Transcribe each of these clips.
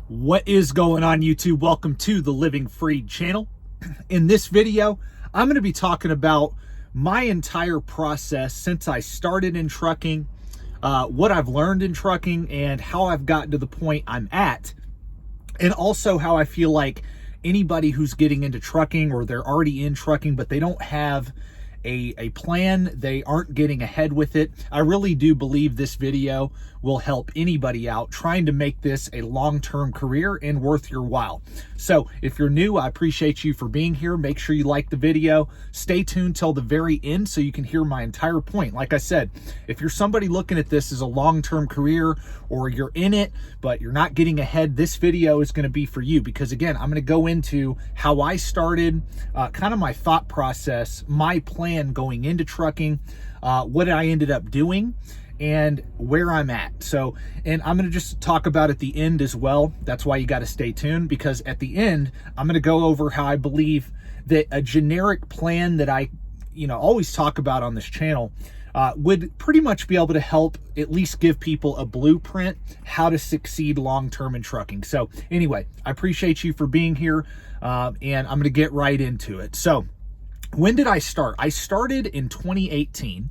What is going on, YouTube? Welcome to the Living Free channel. In this video, I'm going to be talking about my entire process since I started in trucking, what I've learned in trucking, and how I've gotten to the point I'm at, and also how I feel like anybody who's getting into trucking or they're already in trucking but they don't have a plan, they aren't getting ahead with it. I really do believe this video will help anybody out trying to make this a long-term career and worth your while. So if you're new, I appreciate you for being here. Make sure you like the video. Stay tuned till the very end so you can hear my entire point. Like I said, if you're somebody looking at this as a long-term career or you're in it but you're not getting ahead, this video is going to be for you, because again, I'm going to go into how I started, kind of my thought process, my plan going into trucking, what I ended up doing, and where I'm at. So, and I'm going to just talk about at the end as well. That's why you got to stay tuned, because at the end, I'm going to go over how I believe that a generic plan that I, always talk about on this channel would pretty much be able to help at least give people a blueprint how to succeed long-term in trucking. So anyway, I appreciate you for being here, and I'm going to get right into it. So when did I start? I started in 2018.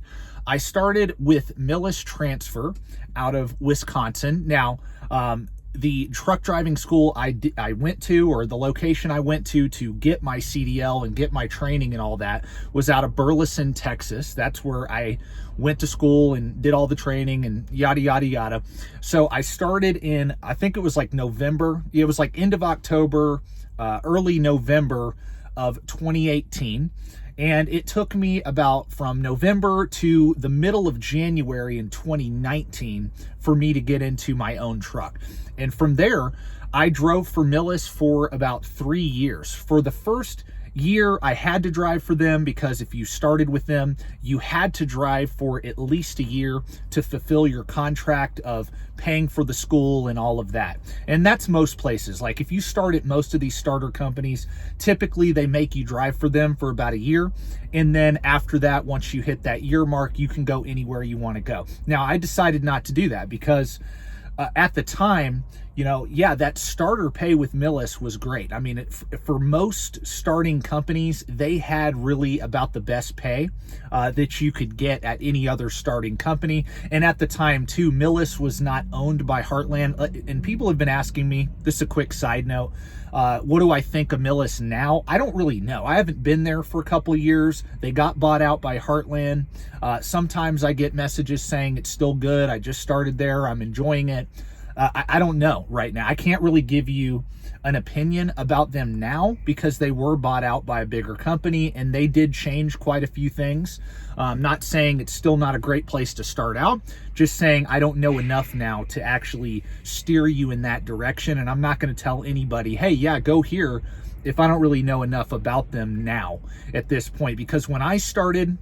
I started with Millis Transfer out of Wisconsin. Now, the truck driving school I went to, or the location I went to get my CDL and get my training and all that, was out of Burleson, Texas. That's where I went to school and did all the training and yada, yada, yada. So I started in, I think it was like November. It was like end of October, early November of 2018. And it took me about from November to the middle of January in 2019 for me to get into my own truck. And from there, I drove for Millis for about 3 years. For the first year, I had to drive for them because if you started with them, you had to drive for at least a year to fulfill your contract of paying for the school and all of that. And that's most places. Like if you start at most of these starter companies, typically they make you drive for them for about a year. And then after that, once you hit that year mark, you can go anywhere you want to go. Now, I decided not to do that because at the time, that starter pay with Millis was great. I mean, for most starting companies, they had really about the best pay that you could get at any other starting company. And at the time too, Millis was not owned by Heartland. And people have been asking me, this is a quick side note, what do I think of Millis now? I don't really know. I haven't been there for a couple of years. They got bought out by Heartland. Sometimes I get messages saying it's still good. I just started there. I'm enjoying it. I don't know right now. I can't really give you an opinion about them now because they were bought out by a bigger company and they did change quite a few things. Not saying it's still not a great place to start out, just saying I don't know enough now to actually steer you in that direction. And I'm not going to tell anybody, hey, yeah, go here, if I don't really know enough about them now at this point. Because when I started,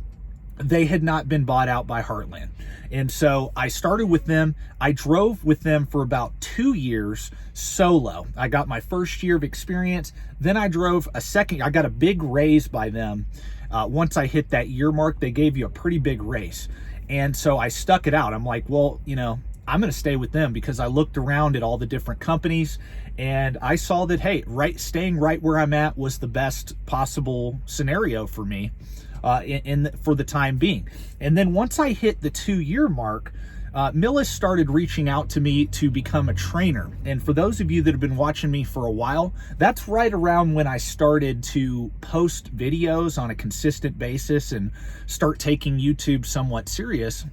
they had not been bought out by Heartland. And so I started with them. I drove with them for about 2 years solo. I got my first year of experience. Then I drove a second. I got a big raise by them. Once I hit that year mark, they gave you a pretty big raise. And so I stuck it out. I'm like, well, I'm going to stay with them because I looked around at all the different companies and I saw that, hey, staying right where I'm at was the best possible scenario for me. For the time being. And then once I hit the 2-year mark, Millis started reaching out to me to become a trainer. And for those of you that have been watching me for a while, that's right around when I started to post videos on a consistent basis and start taking YouTube somewhat serious.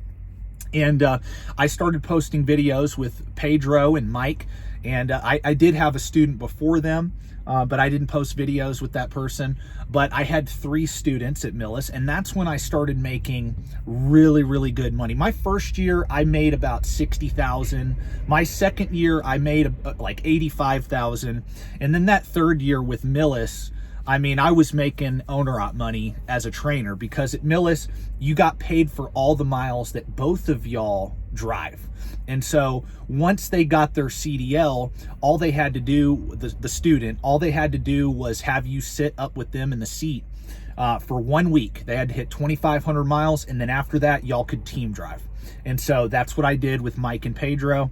And I started posting videos with Pedro and Mike. And I did have a student before them, but I didn't post videos with that person. But I had 3 students at Millis, and that's when I started making really, really good money. My first year, I made about $60,000. My second year, I made like $85,000. And then that third year with Millis, I mean, I was making owner-op money as a trainer because at Millis, you got paid for all the miles that both of y'all drive. And so once they got their CDL, all they had to do, the student, all they had to do was have you sit up with them in the seat for 1 week. They had to hit 2,500 miles. And then after that, y'all could team drive. And so that's what I did with Mike and Pedro.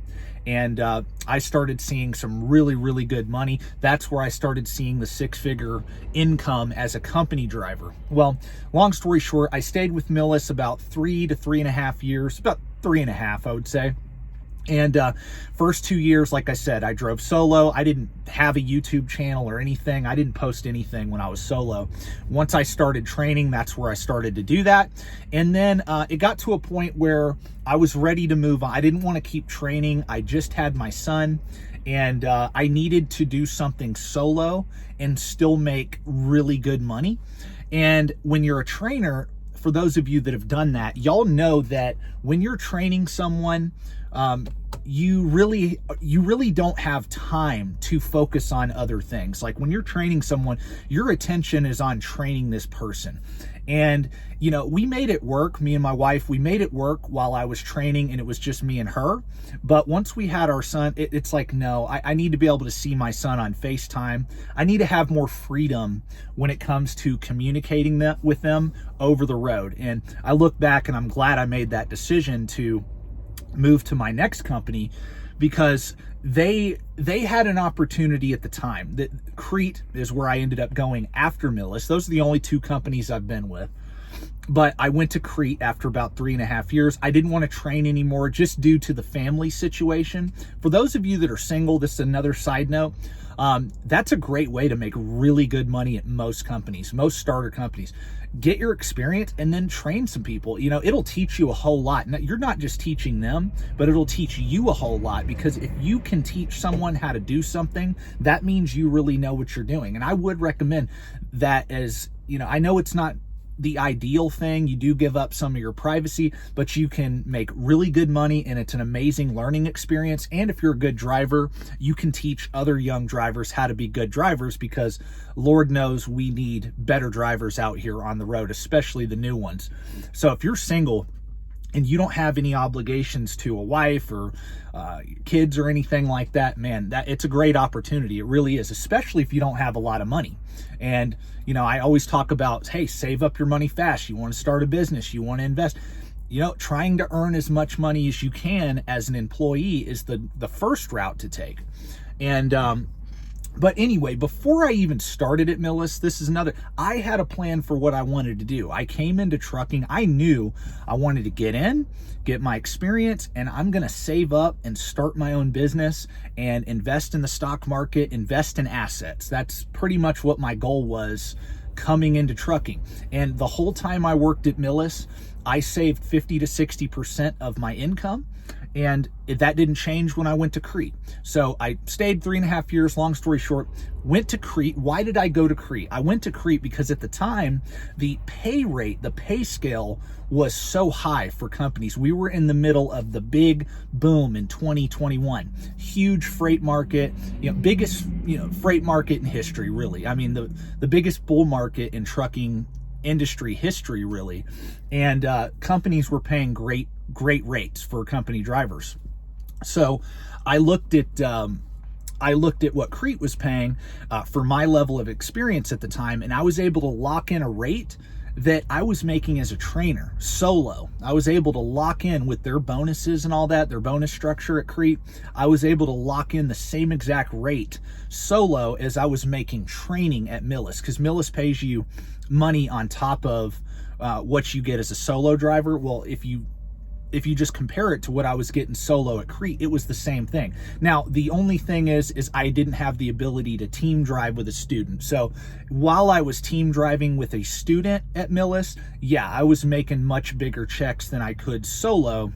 and I started seeing some really, really good money. That's where I started seeing the 6-figure income as a company driver. Well, long story short, I stayed with Millis about 3 to 3.5 years, about 3.5, I would say. And first 2 years, like I said, I drove solo. I didn't have a YouTube channel or anything. I didn't post anything when I was solo. Once I started training, that's where I started to do that. And then it got to a point where I was ready to move on. I didn't want to keep training. I just had my son, and I needed to do something solo and still make really good money. And when you're a trainer, for those of you that have done that, y'all know that when you're training someone, you really don't have time to focus on other things. Like when you're training someone, your attention is on training this person. And, you know, we made it work. Me and my wife, we made it work while I was training, and it was just me and her. But once we had our son, it's like, no, I need to be able to see my son on FaceTime. I need to have more freedom when it comes to communicating with them over the road. And I look back and I'm glad I made that decision to move to my next company, because they had an opportunity at the time. That Crete is where I ended up going after Millis. Those are the only 2 companies I've been with. But I went to Crete after about 3.5 years. I didn't want to train anymore just due to the family situation. For those of you that are single, this is another side note. That's a great way to make really good money at most companies, most starter companies. Get your experience and then train some people. You know, it'll teach you a whole lot. You're not just teaching them, but it'll teach you a whole lot, because if you can teach someone how to do something, that means you really know what you're doing. And I would recommend that. As you know, I know it's not the ideal thing. You do give up some of your privacy, but you can make really good money, and it's an amazing learning experience. And if you're a good driver, you can teach other young drivers how to be good drivers, because Lord knows we need better drivers out here on the road, especially the new ones. So if you're single and you don't have any obligations to a wife or kids or anything like that, man, it's a great opportunity. It really is, especially if you don't have a lot of money. And, you know, I always talk about, hey, save up your money fast. You want to start a business, you want to invest. You know, trying to earn as much money as you can as an employee is the first route to take. And but anyway, before I even started at Millis, this is another, I had a plan for what I wanted to do. I came into trucking. I knew I wanted to get my experience, and I'm going to save up and start my own business and invest in the stock market, invest in assets. That's pretty much what my goal was coming into trucking. And the whole time I worked at Millis, I saved 50 to 60% of my income. And that didn't change when I went to Crete. So I stayed 3.5 years. Long story short, went to Crete. Why did I go to Crete? I went to Crete because at the time, the pay rate, the pay scale was so high for companies. We were in the middle of the big boom in 2021. Huge freight market, biggest, freight market in history, really. I mean, the biggest bull market in trucking industry history, really. And companies were paying great rates for company drivers. So I looked at what Crete was paying for my level of experience at the time, and I was able to lock in a rate that I was making as a trainer solo. I was able to lock in with their bonuses and all that, their bonus structure at Crete. I was able to lock in the same exact rate solo as I was making training at Millis, because Millis pays you money on top of what you get as a solo driver. Well, if you just compare it to what I was getting solo at Crete, it was the same thing. Now, the only thing is I didn't have the ability to team drive with a student. So while I was team driving with a student at Millis, yeah, I was making much bigger checks than I could solo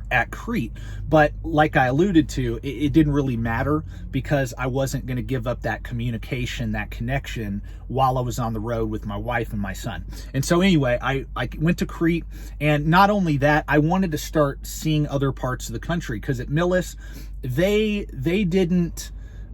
at Crete. But like I alluded to, it didn't really matter, because I wasn't going to give up that communication, that connection while I was on the road with my wife and my son. And so anyway, I went to Crete, and not only that, I wanted to start seeing other parts of the country, because at Millis, they didn't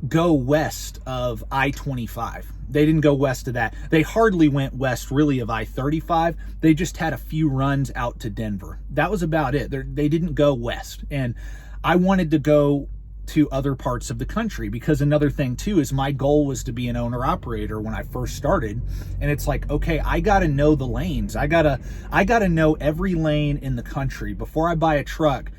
go west of I-25. They didn't go west of that. They hardly went west, really, of I-35. They just had a few runs out to Denver. That was about it. They didn't go west. And I wanted to go to other parts of the country, because another thing too is my goal was to be an owner operator when I first started. And it's like, okay, I got to know the lanes. I got to know every lane in the country before I buy a truck.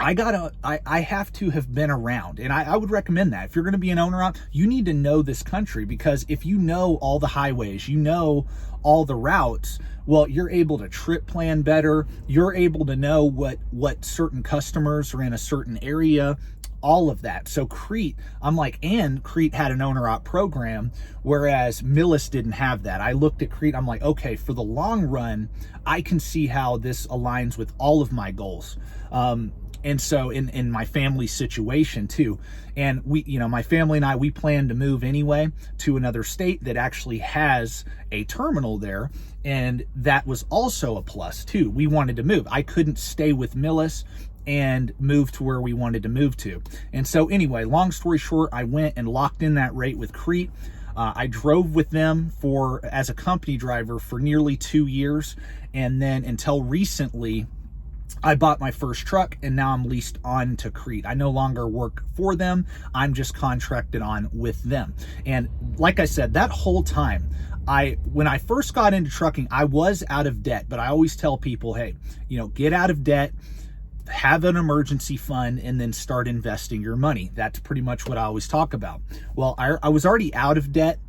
I have to have been around, and I would recommend that. If you're going to be an owner op, you need to know this country, because if you know all the highways, you know all the routes, well, you're able to trip plan better. You're able to know what certain customers are in a certain area, all of that. So Crete, and Crete had an owner op program, whereas Millis didn't have that. I looked at Crete, I'm like, okay, for the long run, I can see how this aligns with all of my goals. And so in my family situation too, and my family and I, we plan to move anyway to another state that actually has a terminal there. And that was also a plus too. We wanted to move. I couldn't stay with Millis and move to where we wanted to move to. And so anyway, long story short, I went and locked in that rate with Crete. I drove with them as a company driver for nearly 2 years. And then until recently, I bought my first truck, and now I'm leased on to Crete. I no longer work for them. I'm just contracted on with them. And like I said, that whole time, when I first got into trucking, I was out of debt, but I always tell people, hey, get out of debt, have an emergency fund, and then start investing your money. That's pretty much what I always talk about. Well, I was already out of debt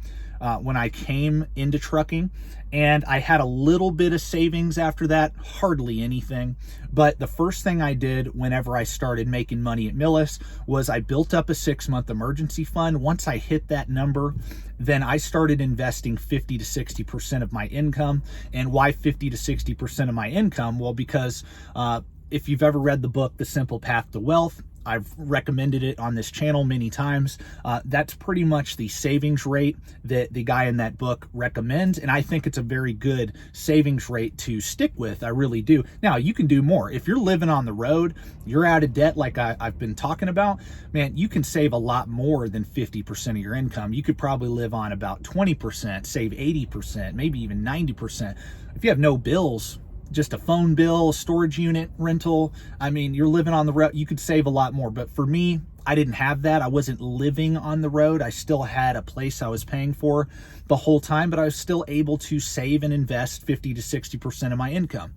when I came into trucking, and I had a little bit of savings after that, hardly anything. But the first thing I did whenever I started making money at Millis was I built up a 6-month emergency fund. Once I hit that number, then I started investing 50 to 60% of my income. And why 50 to 60% of my income? Well, because if you've ever read the book, The Simple Path to Wealth, I've recommended it on this channel many times. That's pretty much the savings rate that the guy in that book recommends. And I think it's a very good savings rate to stick with. I really do. Now, you can do more. If you're living on the road, you're out of debt like I've been talking about, man, you can save a lot more than 50% of your income. You could probably live on about 20%, save 80%, maybe even 90%. If you have no bills, just a phone bill, storage unit rental, you're living on the road, you could save a lot more. But for me, I didn't have that. I wasn't living on the road. I still had a place I was paying for the whole time, but I was still able to save and invest 50 to 60% of my income.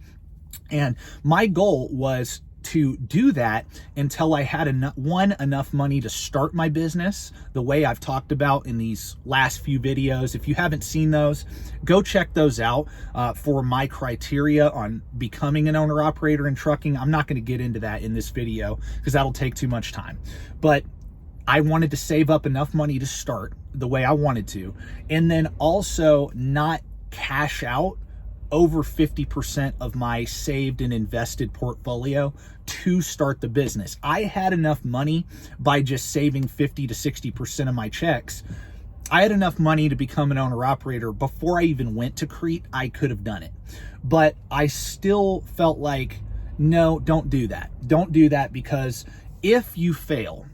And my goal was to do that until I had enough money to start my business the way I've talked about in these last few videos. If you haven't seen those, go check those out for my criteria on becoming an owner operator in trucking. I'm not going to get into that in this video because that'll take too much time. But I wanted to save up enough money to start the way I wanted to, and then also not cash out over 50% of my saved and invested portfolio to start the business. I had enough money by just saving 50 to 60% of my checks. I had enough money to become an owner operator before I even went to Crete. I could have done it, but I still felt like, no, don't do that. Don't do that, because if you fail,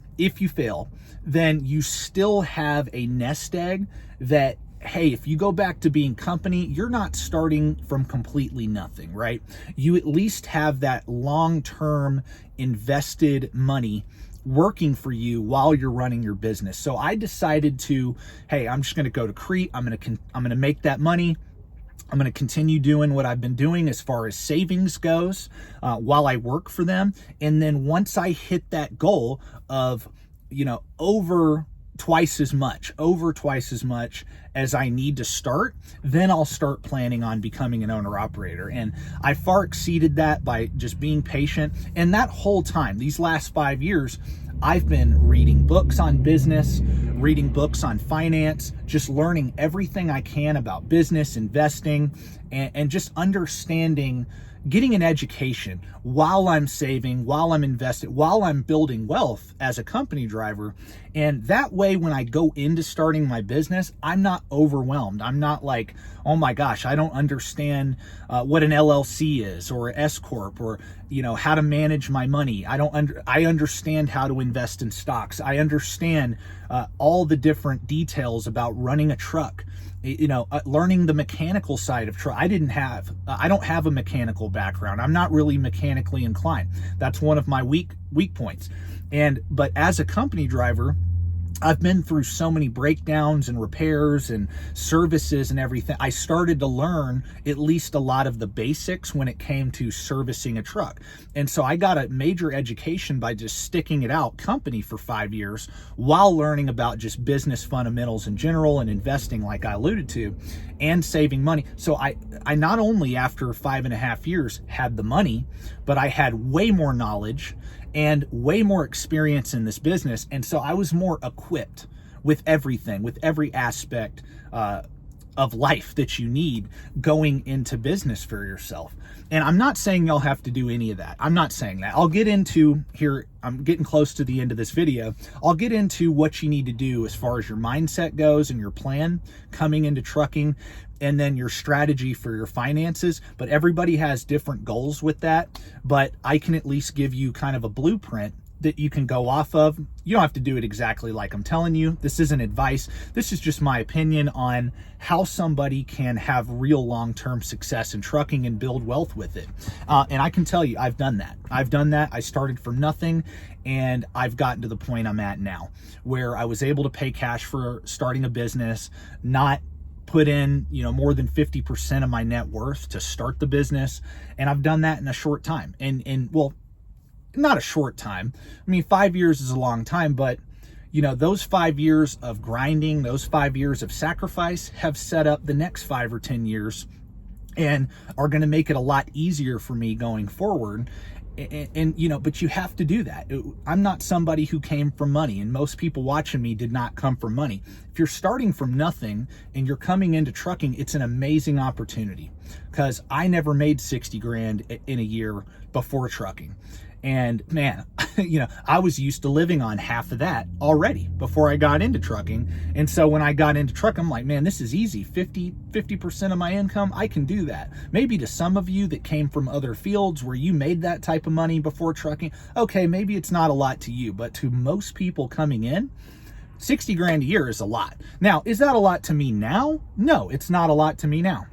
then you still have a nest egg that, hey, if you go back to being company, you're not starting from completely nothing, right? You at least have that long-term invested money working for you while you're running your business. So I decided to, hey, I'm just going to go to Crete. I'm going to make that money. I'm going to continue doing what I've been doing as far as savings goes while I work for them. And then once I hit that goal of, over twice as much as I need to start, then I'll start planning on becoming an owner operator. And I far exceeded that by just being patient. And that whole time, these last 5 years, I've been reading books on business, reading books on finance, just learning everything I can about business, investing, and just understanding, getting an education while I'm saving, while I'm investing, while I'm building wealth as a company driver. And that way, when I go into starting my business, I'm not overwhelmed. I'm not like, oh my gosh, I don't understand what an LLC is or an S Corp, or how to manage my money. I understand how to invest in stocks. I understand all the different details about running a truck. Learning the mechanical side of truck. I don't have a mechanical background. I'm not really mechanically inclined. That's one of my weak points. But as a company driver, I've been through so many breakdowns and repairs and services and everything. I started to learn at least a lot of the basics when it came to servicing a truck. And so I got a major education by just sticking it out company for 5 years while learning about just business fundamentals in general and investing, like I alluded to, and saving money. So I not only after 5.5 years had the money, but I had way more knowledge and way more experience in this business. And so I was more equipped with everything, with every aspect of life that you need going into business for yourself. And I'm not saying y'all have to do any of that. I'm not saying that. I'll get into here, I'm getting close to the end of this video. I'll get into what you need to do as far as your mindset goes and your plan coming into trucking, and then your strategy for your finances. But everybody has different goals with that. But I can at least give you kind of a blueprint that you can go off of. You don't have to do it exactly like I'm telling you. This isn't advice. This is just my opinion on how somebody can have real long-term success in trucking and build wealth with it. And I can tell you, I've done that. I started from nothing, and I've gotten to the point I'm at now, where I was able to pay cash for starting a business, not put in, more than 50% of my net worth to start the business. And I've done that in a short time. And well, not a short time. I mean, 5 years is a long time, but those 5 years of grinding, those 5 years of sacrifice have set up the next 5 or 10 years and are going to make it a lot easier for me going forward. And but you have to do that. I'm not somebody who came from money, and most people watching me did not come from money. If you're starting from nothing and you're coming into trucking, it's an amazing opportunity, because I never made 60 grand in a year before trucking. And man, I was used to living on half of that already before I got into trucking. And so when I got into trucking, I'm like, man, this is easy. 50% of my income, I can do that. Maybe to some of you that came from other fields where you made that type of money before trucking, okay, maybe it's not a lot to you, but to most people coming in, 60 grand a year is a lot. Now, is that a lot to me now? No, it's not a lot to me now,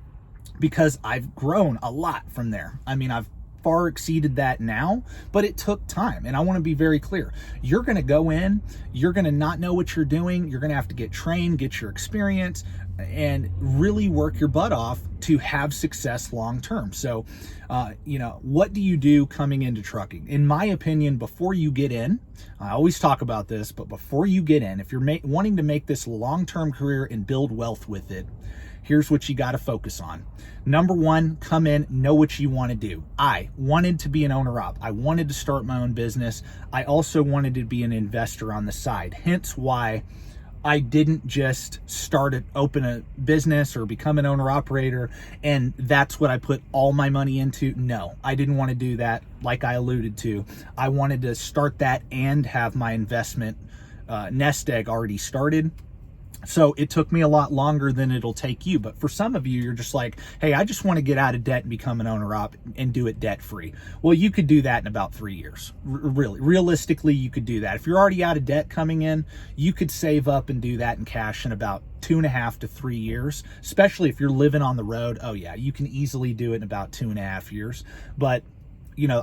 because I've grown a lot from there. I mean, I've far exceeded that now, but it took time. And I want to be very clear. You're going to go in, you're going to not know what you're doing. You're going to have to get trained, get your experience, and really work your butt off to have success long term. So, what do you do coming into trucking? In my opinion, before you get in, I always talk about this, but before you get in, if you're wanting to make this long-term career and build wealth with it, here's what you got to focus on. Number one, come in, know what you want to do. I wanted to be an owner-op. I wanted to start my own business. I also wanted to be an investor on the side. Hence why I didn't just open a business or become an owner-operator, and that's what I put all my money into. No, I didn't want to do that, like I alluded to. I wanted to start that and have my investment nest egg already started. So it took me a lot longer than it'll take you. But for some of you, you're just like, hey, I just want to get out of debt and become an owner-op and do it debt-free. Well, you could do that in about 3 years. Realistically, you could do that. If you're already out of debt coming in, you could save up and do that in cash in about 2.5 to 3 years, especially if you're living on the road. Oh yeah, you can easily do it in about 2.5 years. But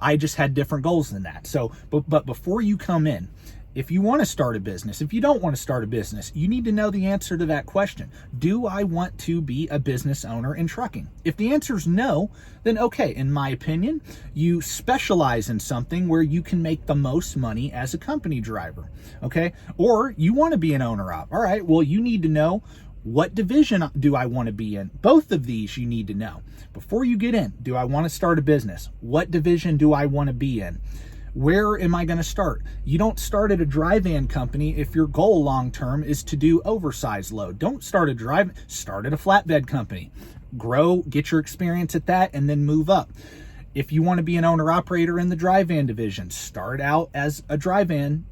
I just had different goals than that. So, but before you come in, if you want to start a business, if you don't want to start a business, you need to know the answer to that question. Do I want to be a business owner in trucking? If the answer is no, then okay, in my opinion, you specialize in something where you can make the most money as a company driver, okay? Or you want to be an owner-op. All right, well, you need to know, what division do I want to be in? Both of these you need to know. Before you get in, do I want to start a business? What division do I want to be in? Where am I going to start? You don't start at a dry van company if your goal long-term is to do oversized load. Don't start at a flatbed company. Grow, get your experience at that, and then move up. If you want to be an owner-operator in the dry van division, start out as a dry van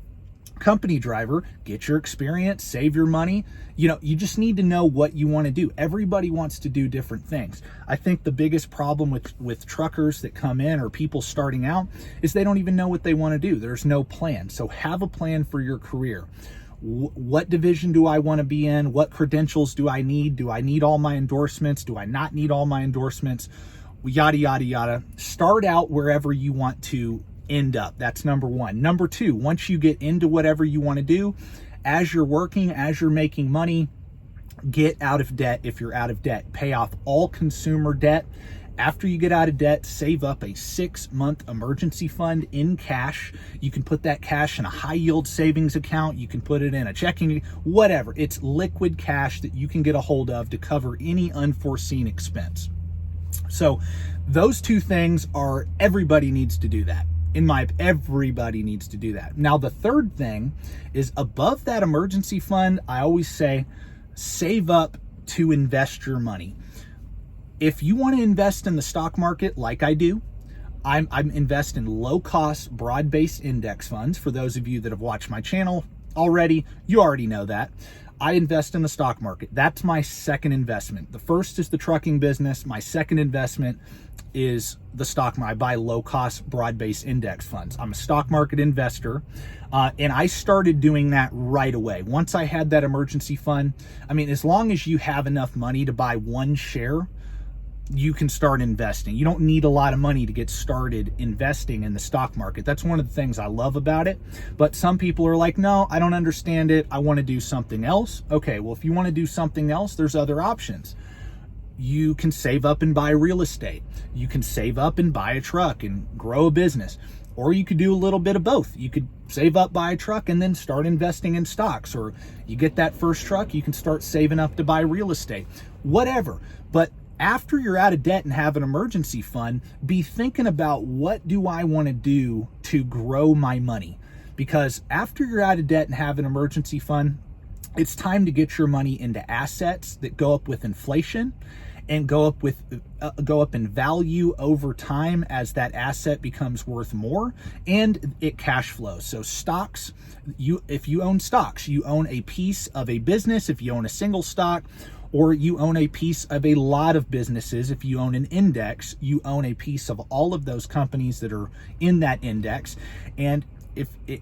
company driver, get your experience, save your money. You just need to know what you want to do. Everybody wants to do different things. I think the biggest problem with truckers that come in or people starting out is they don't even know what they want to do. There's no plan. So have a plan for your career. What division do I want to be in? What credentials do I need? Do I need all my endorsements? Do I not need all my endorsements? Yada, yada, yada. Start out wherever you want to end up. That's number one. Number two, once you get into whatever you want to do, as you're working, as you're making money, get out of debt if you're out of debt. Pay off all consumer debt. After you get out of debt, save up a 6-month emergency fund in cash. You can put that cash in a high yield savings account. You can put it in a checking, whatever. It's liquid cash that you can get a hold of to cover any unforeseen expense. So those two things are, everybody needs to do that. Everybody needs to do that. Now, the third thing is, above that emergency fund, I always say, save up to invest your money. If you want to invest in the stock market like I do, I'm invest in low-cost, broad-based index funds. For those of you that have watched my channel already, you already know that. I invest in the stock market. That's my second investment. The first is the trucking business. My second investment is the stock market. I buy low-cost, broad-based index funds. I'm a stock market investor, and I started doing that right away. Once I had that emergency fund, I mean, as long as you have enough money to buy one share, you can start investing. You don't need a lot of money to get started investing in the stock market. That's one of the things I love about it. But some people are like, no, I don't understand it. I want to do something else. Okay, well, if you want to do something else, there's other options. You can save up and buy real estate. You can save up and buy a truck and grow a business. Or you could do a little bit of both. You could save up, buy a truck, and then start investing in stocks. Or you get that first truck, you can start saving up to buy real estate. Whatever. But after you're out of debt and have an emergency fund, be thinking about, what do I want to do to grow my money? Because after you're out of debt and have an emergency fund, it's time to get your money into assets that go up with inflation and go up in value over time as that asset becomes worth more and it cash flows. So stocks, if you own stocks, you own a piece of a business. If you own a single stock, or you own a piece of a lot of businesses. If you own an index, you own a piece of all of those companies that are in that index. And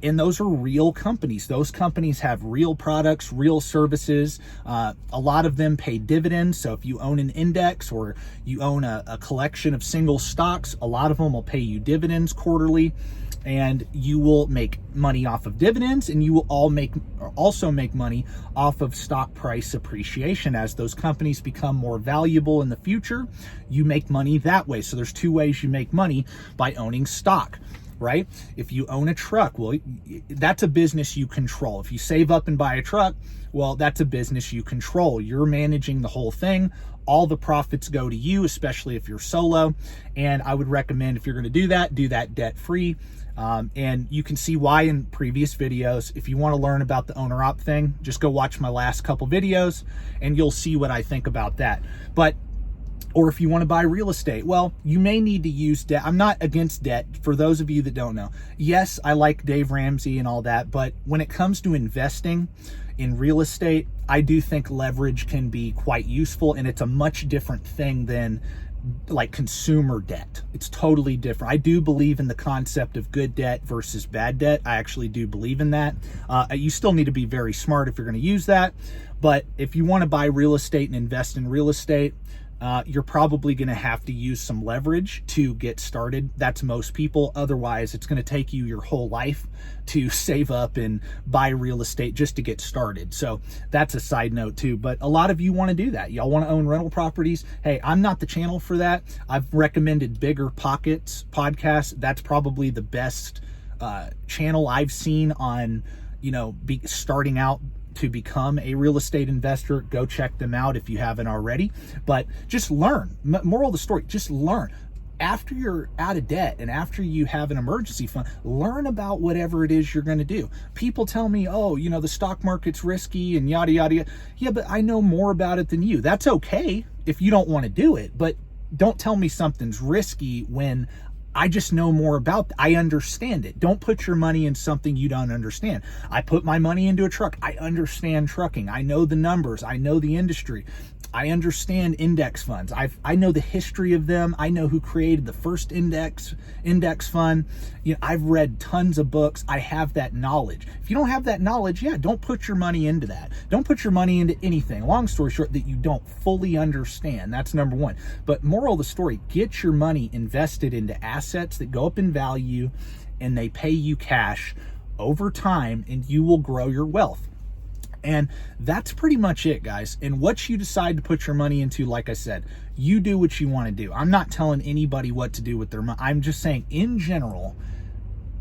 those are real companies. Those companies have real products, real services. A lot of them pay dividends. So if you own an index or you own a collection of single stocks, a lot of them will pay you dividends quarterly. And you will make money off of dividends, and you will also make money off of stock price appreciation. As those companies become more valuable in the future, you make money that way. So there's two ways you make money by owning stock, right? If you own a truck, well, that's a business you control. If you save up and buy a truck, well, that's a business you control. You're managing the whole thing. All the profits go to you, especially if you're solo. And I would recommend, if you're going to do that debt-free. And you can see why in previous videos. If you want to learn about the owner op thing, just go watch my last couple videos and you'll see what I think about that. Or if you want to buy real estate, well, you may need to use debt. I'm not against debt, for those of you that don't know. Yes, I like Dave Ramsey and all that, but when it comes to investing in real estate, I do think leverage can be quite useful, and it's a much different thing than like consumer debt. It's totally different. I do believe in the concept of good debt versus bad debt. I actually do believe in that. You still need to be very smart if you're going to use that. But if you want to buy real estate and invest in real estate, you're probably going to have to use some leverage to get started. That's most people. Otherwise, it's going to take you your whole life to save up and buy real estate just to get started. So that's a side note too. But a lot of you want to do that. Y'all want to own rental properties. Hey, I'm not the channel for that. I've recommended Bigger Pockets podcast. That's probably the best channel I've seen on, starting out to become a real estate investor. Go check them out if you haven't already. But just learn. Moral of the story, just learn. After you're out of debt and after you have an emergency fund, learn about whatever it is you're going to do. People tell me, oh, the stock market's risky and yada, yada, yada. Yeah, but I know more about it than you. That's okay if you don't want to do it. But don't tell me something's risky when I just know more about it. I understand it. Don't put your money in something you don't understand. I put my money into a truck. I understand trucking. I know the numbers. I know the industry. I understand index funds. I know the history of them. I know who created the first index fund. I've read tons of books. I have that knowledge. If you don't have that knowledge, don't put your money into that. Don't put your money into anything, long story short, that you don't fully understand. That's number one. But moral of the story, get your money invested into assets that go up in value and they pay you cash over time, and you will grow your wealth. And that's pretty much it, guys. And what you decide to put your money into, like I said, you do what you want to do. I'm not telling anybody what to do with their money. I'm just saying, in general,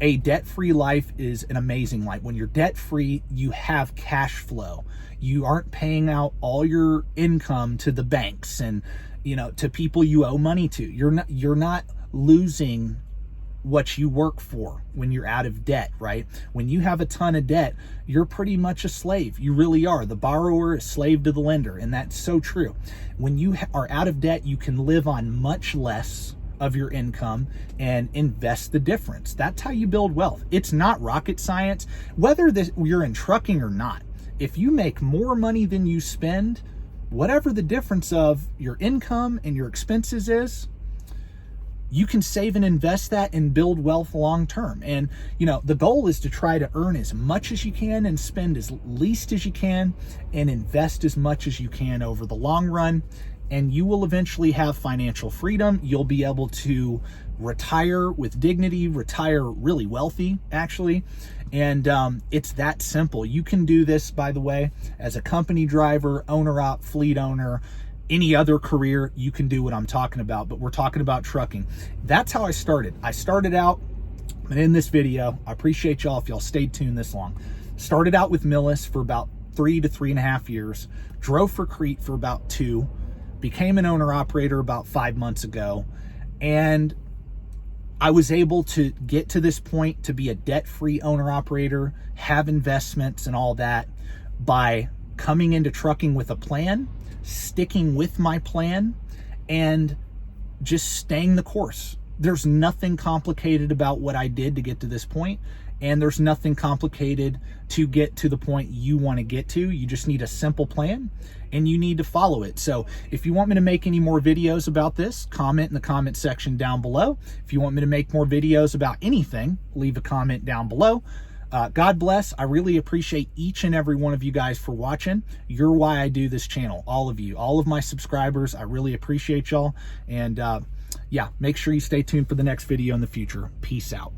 a debt-free life is an amazing life. When you're debt-free, you have cash flow. You aren't paying out all your income to the banks and, you know, to people you owe money to. You're not losing what you work for when you're out of debt, right? When you have a ton of debt, you're pretty much a slave. You really are. The borrower is slave to the lender, and that's so true. When you are out of debt, you can live on much less of your income and invest the difference. That's how you build wealth. It's not rocket science. Whether you're in trucking or not, if you make more money than you spend, whatever the difference of your income and your expenses is, you can save and invest that and build wealth long term. And, you know, the goal is to try to earn as much as you can and spend as least as you can and invest as much as you can over the long run. And you will eventually have financial freedom. You'll be able to retire with dignity, retire really wealthy, actually. And it's that simple. You can do this, by the way, as a company driver, owner-op, fleet owner, any other career. You can do what I'm talking about, but we're talking about trucking. That's how I started. I started out, and in this video, I appreciate y'all if y'all stayed tuned this long. Started out with Millis for about 3 to 3.5 years, drove for Crete for about 2, became an owner-operator about 5 months ago, and I was able to get to this point to be a debt-free owner-operator, have investments and all that by coming into trucking with a plan, sticking with my plan, and just staying the course. There's nothing complicated about what I did to get to this point, and there's nothing complicated to get to the point you want to get to. You just need a simple plan and you need to follow it. So if you want me to make any more videos about this, comment in the comment section down below. If you want me to make more videos about anything, leave a comment down below. God bless. I really appreciate each and every one of you guys for watching. You're why I do this channel. All of you, all of my subscribers. I really appreciate y'all. And yeah, make sure you stay tuned for the next video in the future. Peace out.